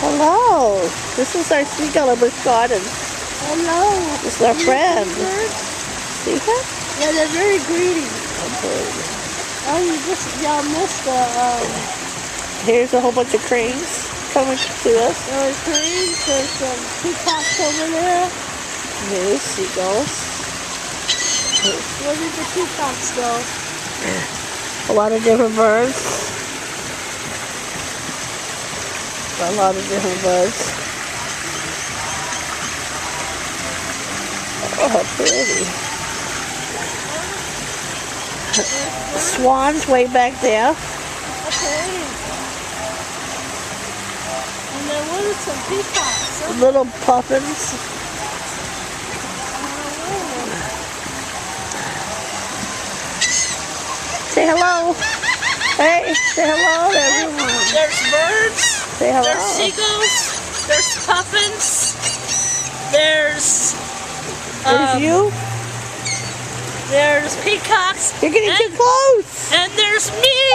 Hello. This is our seagull in Busch Garden. Hello. This is our friend. See her? Yeah, they're very greedy. Okay. Oh, y'all missed the, Here's a whole bunch of cranes coming to us. cranes. There's some peacocks over there. There's seagulls. Where did the peacocks go? A lot of different birds. A lot of different birds. Oh, how pretty. Swans way back there. Okay. And there were some peacocks. Huh? Little puffins. Say hello. Hey, say hello to everyone. There's birds. Say hello. There's seagulls. There's puffins. There's you. There's peacocks. You're getting too close. And there's me.